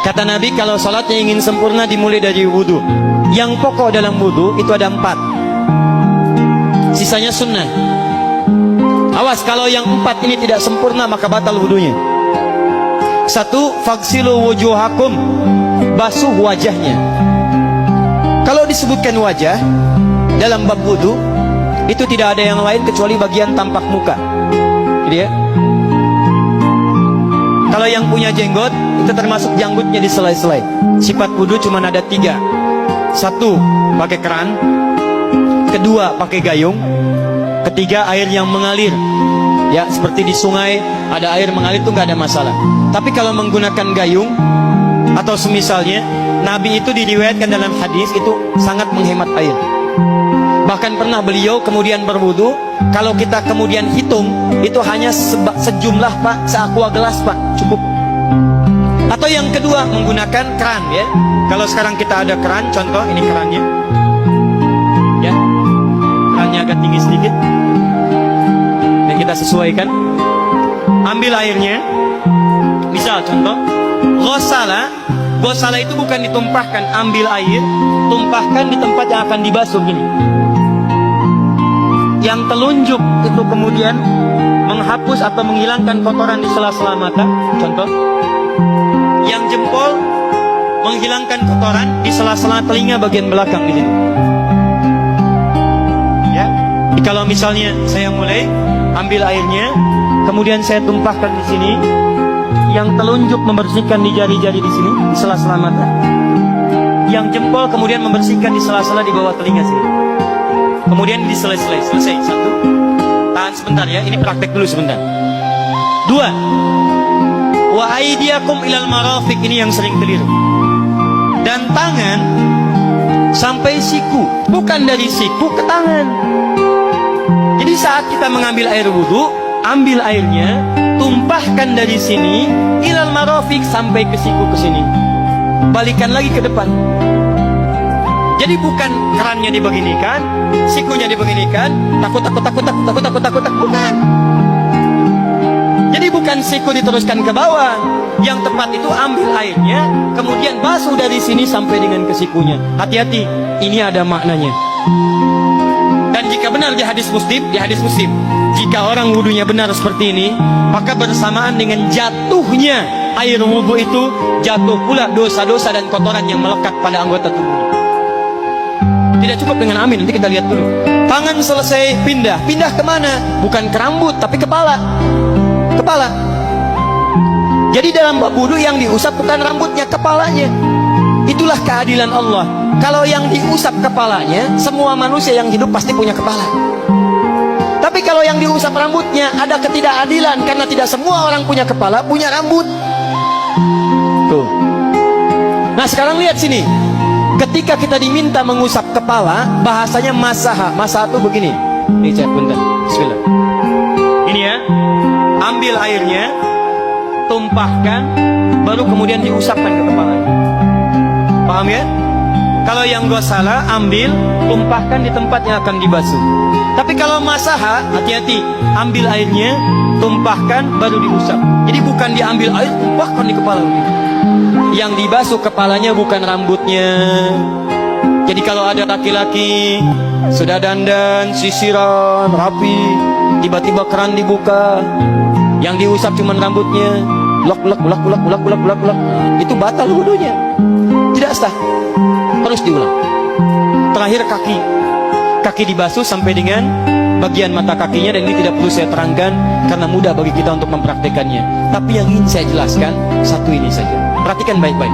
Kata Nabi, kalau sholatnya ingin sempurna dimulai dari wudhu. Yang pokok dalam wudhu itu ada 4, sisanya sunnah. Awas, kalau yang 4 ini tidak sempurna maka batal wudhunya. 1, faghsilu wujuhakum, basuh wajahnya. Kalau disebutkan wajah dalam bab wudhu, itu tidak ada yang lain kecuali bagian tampak muka. Jadi ya, kalau yang punya jenggot, itu termasuk janggutnya di selai-selai. Sifat wudhu cuma ada 3. 1, pakai keran. 2, pakai gayung. 3, air yang mengalir. Ya, seperti di sungai ada air mengalir itu nggak ada masalah. Tapi kalau menggunakan gayung atau semisalnya, Nabi itu diriwayatkan dalam hadis itu sangat menghemat air. Bahkan pernah beliau kemudian berwudu, kalau kita kemudian hitung itu hanya sejumlah Pak, seaqua gelas Pak, cukup. Atau yang kedua, menggunakan keran ya. Kalau sekarang kita ada keran, contoh ini kerannya. Ya. Kerannya agak tinggi sedikit. Dan kita sesuaikan. Ambil airnya. Misal contoh, ghosala. Ghosala itu bukan ditumpahkan, ambil air, tumpahkan di tempat yang akan dibasuh gini. Yang telunjuk itu kemudian menghapus atau menghilangkan kotoran di sela-sela mata, contoh. Yang jempol menghilangkan kotoran di sela-sela telinga bagian belakang di sini. Ya. Kalau misalnya saya mulai ambil airnya, kemudian saya tumpahkan di sini, yang telunjuk membersihkan di jari-jari di sini, di sela-sela mata. Yang jempol kemudian membersihkan di sela-sela di bawah telinga sini. Kemudian di selesai. 1. Tahan sebentar ya, ini praktek dulu sebentar. 2. Wa aidiakum ilal marafiq, ini yang sering keliru. Dan tangan sampai siku, bukan dari siku ke tangan. Jadi saat kita mengambil air wudhu, ambil airnya, tumpahkan dari sini ilal marafiq sampai ke siku ke sini. Balikan lagi ke depan. Jadi bukan kerannya dibeginikan, sikunya dibeginikan, takut, bukan. Jadi bukan siku diteruskan ke bawah. Yang tepat itu ambil airnya, kemudian basuh dari sini sampai dengan ke sikunya. Hati-hati, ini ada maknanya. Dan jika benar di hadis Muslim, jika orang wudunya benar seperti ini, maka bersamaan dengan jatuhnya air wudu itu, jatuh pula dosa-dosa dan kotoran yang melekat pada anggota tubuhnya. Tidak cukup dengan amin, nanti kita lihat dulu. Tangan selesai, pindah kemana? Bukan ke rambut, tapi kepala. Jadi dalam bab wudu yang diusap bukan rambutnya, kepalanya. Itulah keadilan Allah. Kalau yang diusap kepalanya, semua manusia yang hidup pasti punya kepala. Tapi kalau yang diusap rambutnya, ada ketidakadilan, karena tidak semua orang punya kepala, punya rambut. Tuh. Nah sekarang lihat sini. Ketika kita diminta mengusap kepala, bahasanya masaha. Masaha itu begini. Ini cek bentar. Bismillah. Ini ya. Ambil airnya, tumpahkan, baru kemudian diusapkan ke kepalanya. Paham ya? Kalau yang ghosala, ambil, tumpahkan di tempat yang akan dibasuh. Tapi kalau masaha, hati-hati. Ambil airnya, tumpahkan, baru diusap. Jadi bukan diambil air, tumpahkan di kepala. Yang dibasuh kepalanya bukan rambutnya. Jadi kalau ada laki-laki sudah dandan, sisiran, rapi, tiba-tiba keran dibuka, yang diusap cuma rambutnya, ulak, itu batal wudunya, tidak sah, harus diulang. Terakhir kaki dibasuh sampai dengan bagian mata kakinya, dan ini tidak perlu saya terangkan karena mudah bagi kita untuk mempraktekannya. Tapi yang ingin saya jelaskan satu ini saja. Perhatikan baik-baik.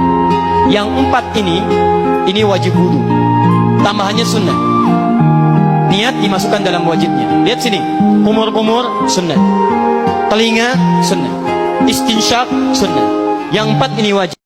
Yang 4 ini wajib wudu. Tambahannya sunnah. Niat dimasukkan dalam wajibnya. Lihat sini. Kumur-kumur sunnah. Telinga sunnah. Istinsyak sunnah. Yang 4 ini wajib.